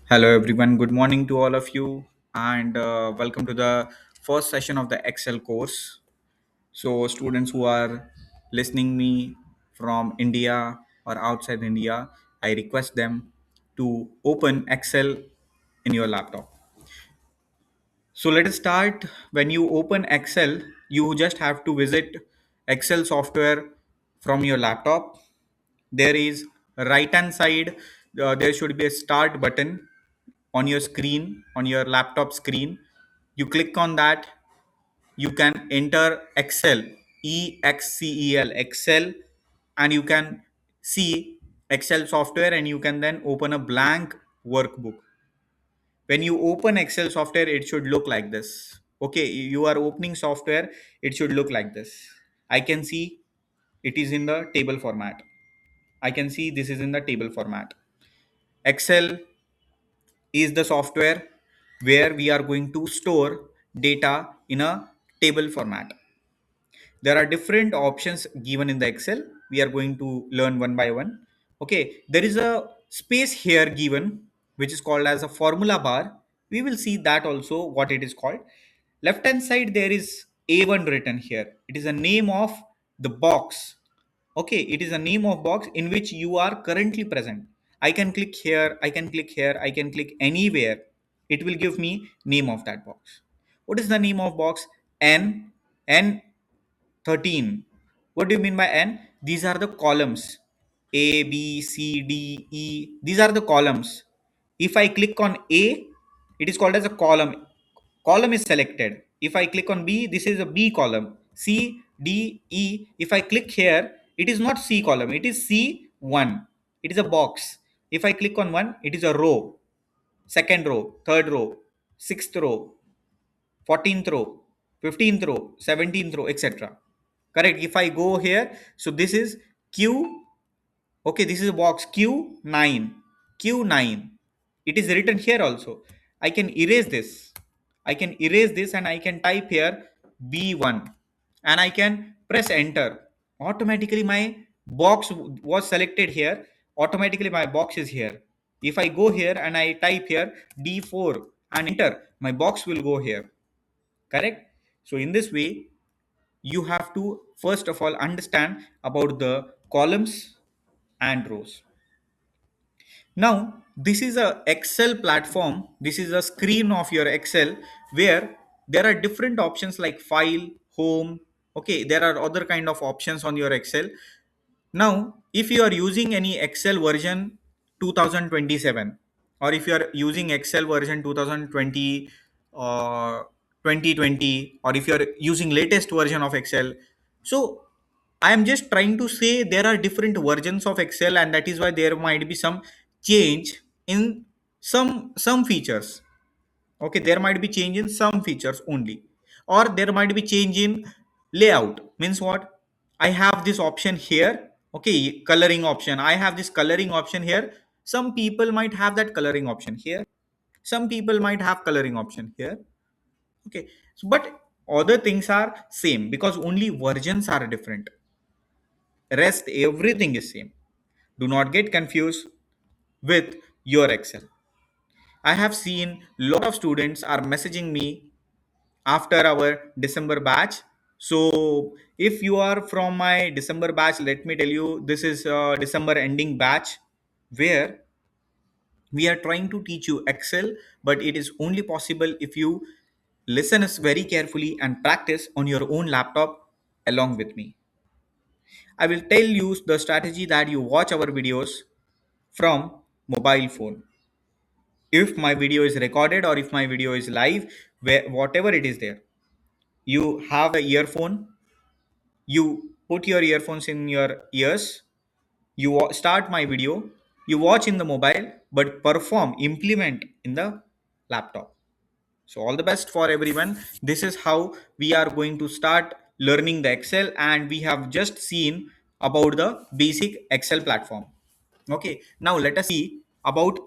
Hello, everyone. Good morning to all of you, and welcome to the first session of the Excel course. So, students who are listening me from India or outside India, I request them to open Excel in your laptop. So, let us start. When you open Excel, you just have to visit Excel software from your laptop. There is right hand side. There should be a start button on your screen, on your laptop screen. You click on that. You can enter Excel, EXCEL, Excel, and you can see Excel software, and you can then open a blank workbook. When you open Excel software, it should look like this. Okay, you are opening software, it should look like this. I can see it is in the table format. I can see this is in the table format. Excel is the software where we are going to store data in a table format. There are different options given in the Excel. We are going to learn one by one. Okay, there is a space here given which is called as a formula bar. We will see that also what it is called. Left hand side there is A1 written here. It is a name of the box. Okay, it is a name of box in which you are currently present. I can click here, I can click here, I can click anywhere. It will give me name of that box. What is the name of box? N 13. What do you mean by n? These are the columns. A, B, C, D, E. These are the columns. If I click on A, it is called as a column. Column is selected. If I click on B, this is a B column. C, D, E. If I click here, it is not C column. It is C1. It is a box. If I click on 1, it is a row. Second row, third row, sixth row, 14th row, 15th row, 17th row, etc. Correct. If I go here, so this is Q. Okay, this is a box Q9. Q9. It is written here also. I can erase this. I can erase this and I can type here B1 and I can press enter. Automatically my box was selected here. Automatically my box is here. If I go here and I type here D4 and enter, my box will go here. Correct. So in this way, you have to first of all understand about the columns and rows. Now this is a Excel platform. This is a screen of your Excel where there are different options like file, home. Okay, there are other kind of options on your Excel. Now if you are using any Excel version 2027, or if you are using Excel version 2020 or 2020, or if you are using latest version of Excel, so I am just trying to say there are different versions of Excel, and that is why there might be some change in some features. Okay, there might be change in some features only, or there might be change in layout. Means what? I have this option here. Okay, coloring option. I have this coloring option here. Some people might have that coloring option here. Some people might have coloring option here. Okay, so, but other things are same because only versions are different. Rest everything is same. Do not get confused with your Excel. I have seen lot of students are messaging me after our December batch. So if you are from my December batch, let me tell you, this is a December ending batch where we are trying to teach you Excel, but it is only possible if you listen us very carefully and practice on your own laptop along with me. I will tell you the strategy that you watch our videos from mobile phone. If my video is recorded or if my video is live, where whatever it is there, you have a earphone, you put your earphones in your ears, you start my video, you watch in the mobile, but perform, implement in the laptop. So all the best for everyone. This is how we are going to start learning the Excel, and we have just seen about the basic Excel platform. Okay, now let us see about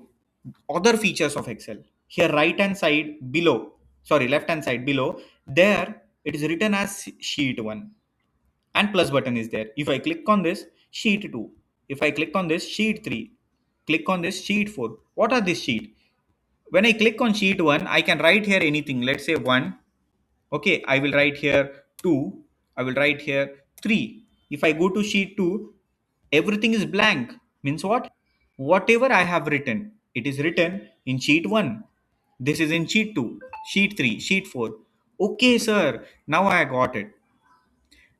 other features of Excel. Here right hand side below, sorry, left hand side below, there it is written as sheet 1 and plus button is there. If I click on this, sheet 2. If I click on this, sheet 3. Click on this, sheet 4. What are this sheet? When I click on sheet 1, I can write here anything. Let's say 1. Okay, I will write here 2. I will write here 3. If I go to sheet 2, everything is blank. Means what? Whatever I have written, it is written in sheet 1. This is in sheet 2, sheet 3, sheet 4. Okay, sir. Now I got it.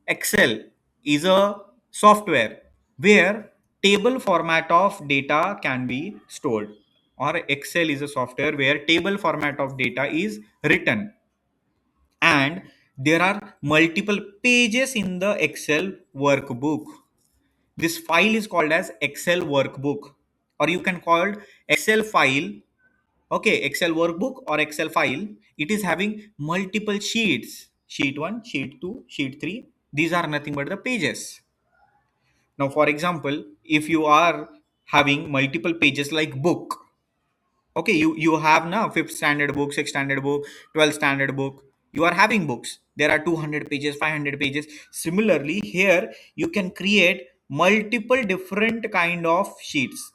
Excel is a software where table format of data can be stored, or Excel is a software where table format of data is written, and there are multiple pages in the Excel workbook. This file is called as Excel workbook, or you can call it Excel file. Okay, Excel workbook or Excel file. It is having multiple sheets: sheet 1, sheet 2, sheet 3. These are nothing but the pages. Now for example, if you are having multiple pages like book, okay, you have now 5th standard book, 6th standard book, 12th standard book, you are having books, there are 200 pages, 500 pages. Similarly here you can create multiple different kind of sheets,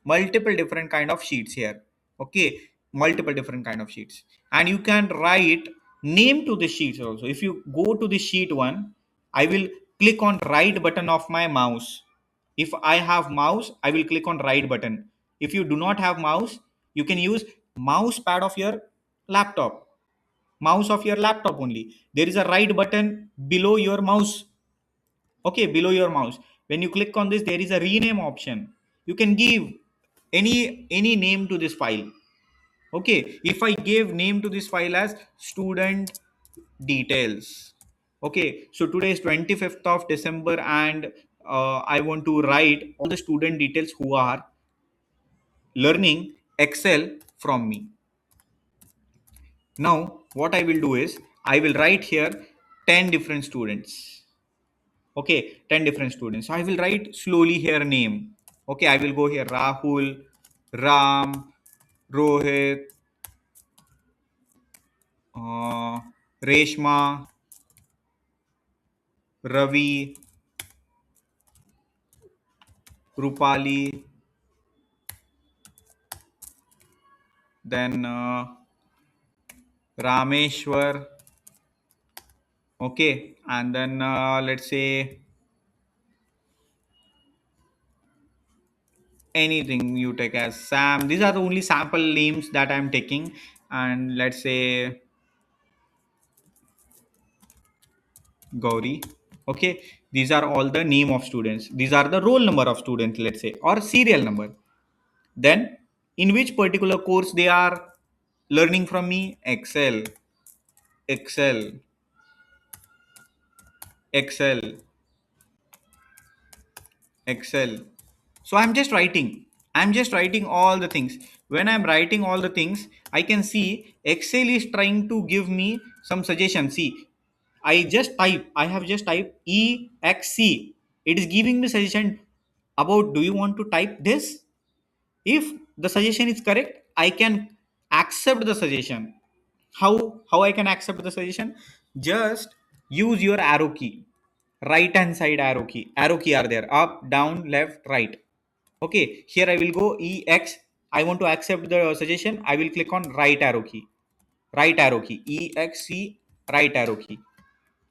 multiple different kind of sheets here. Okay, multiple different kind of sheets, and you can write name to the sheets also. If you go to the sheet 1, I will click on right button of my mouse. If I have mouse, I will click on right button. If you do not have mouse, you can use mouse pad of your laptop, mouse of your laptop only. There is a right button below your mouse. Okay, below your mouse, when you click on this, there is a rename option. You can give any name to this file. Okay, if I give name to this file as student details. Okay, so today is 25th of December, and I want to write all the student details who are learning Excel from me. Now what I will do is, I will write here 10 different students. Okay, 10 different students. So I will write slowly here name. Okay, I will go here Rahul, Ram, Rohit, Reshma, Ravi, Rupali, then Rameshwar. Okay, and then let's say anything you take as Sam. These are the only sample names that I'm taking. And let's say Gauri. Okay, these are all the name of students. These are the roll number of students, let's say, or serial number. Then, in which particular course they are learning from me? Excel, Excel, Excel, Excel. So I'm just writing. I'm just writing all the things. When I'm writing all the things, I can see Excel is trying to give me some suggestion. See, I have just typed EXC. It is giving me suggestion about, do you want to type this? If the suggestion is correct, I can accept the suggestion. How I can accept the suggestion? Just use your arrow key, right hand side arrow key are there, up, down, left, right. Okay, here I will go EX. I want to accept the suggestion. I will click on right arrow key. Right arrow key. EXC, right arrow key.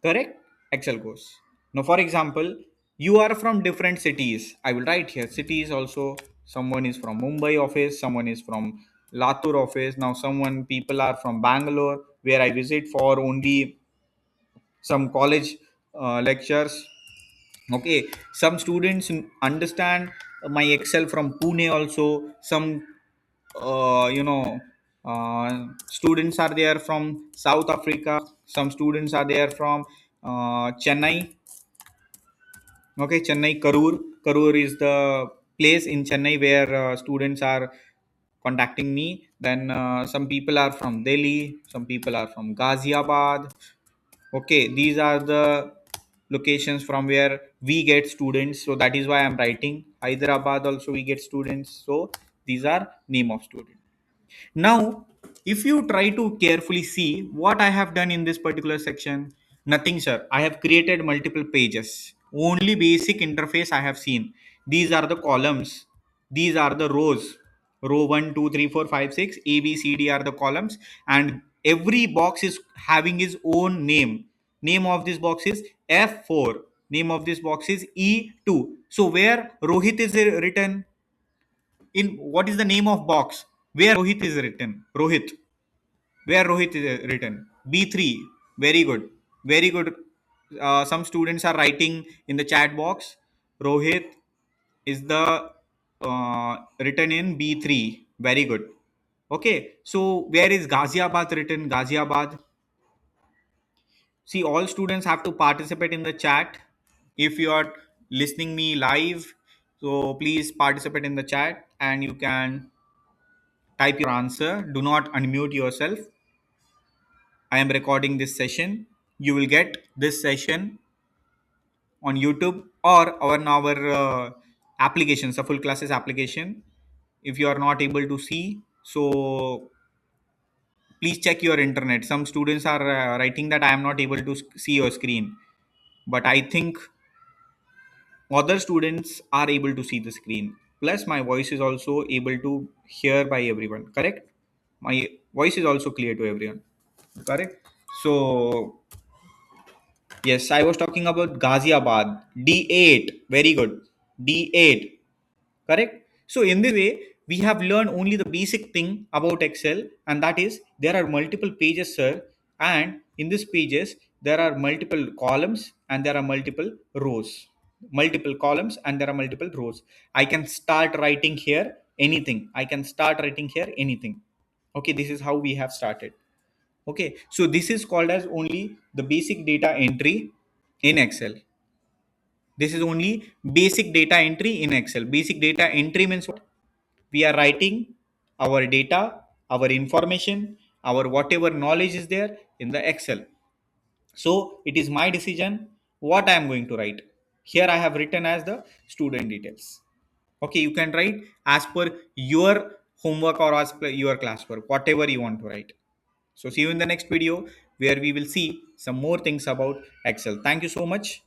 Correct? Excel course. Now, for example, you are from different cities. I will write here cities also. Someone is from Mumbai office. Someone is from Latur office. Now, someone people are from Bangalore, where I visit for only some college lectures. Okay, some students understand my Excel from Pune also. Some students are there from South Africa. Some students are there from Chennai. Okay, Chennai, Karur is the place in Chennai where students are contacting me. Then some people are from Delhi, some people are from Ghaziabad. Okay, these are the locations from where we get students, so that is why I'm writing Hyderabad also we get students. So these are name of student. Now if you try to carefully see what I have done in this particular section, nothing sir, I have created multiple pages. Only basic interface I have seen. These are the columns, these are the rows. row 1, 2, 3, 4, 5, 6, A, B, C, D are the columns, and every box is having its own name. Name of this box is F4. Name of this box is E2. So where Rohit is written, in what is the name of box where Rohit is written? Rohit. Where Rohit is written? B3. Very good. Very good. Some students are writing in the chat box. Rohit is the written in B3. Very good. Okay. So where is Ghaziabad written? Ghaziabad. See, all students have to participate in the chat. If you are listening me live, so please participate in the chat and you can type your answer. Do not unmute yourself. I am recording this session. You will get this session on YouTube or on our applications, a full classes application. If you are not able to see, so please check your internet. Some students are writing that I am not able to see your screen, but I think other students are able to see the screen. Plus, my voice is also able to hear by everyone. Correct? My voice is also clear to everyone. Correct? So yes, I was talking about Ghaziabad. D8. Very good. D8. Correct? So in this way, we have learned only the basic thing about Excel, and that is there are multiple pages, sir. And in these pages, there are multiple columns and there are multiple rows. Multiple columns and there are multiple rows. I can start writing here anything. I can start writing here anything. Okay, this is how we have started. Okay, so this is called as only the basic data entry in Excel. This is only basic data entry in Excel. Basic data entry means what? We are writing our data, our information, our whatever knowledge is there in the Excel. So it is my decision what I am going to write. Here I have written as the student details. Okay, you can write as per your homework or as per your classwork, whatever you want to write. So see you in the next video where we will see some more things about Excel. Thank you so much.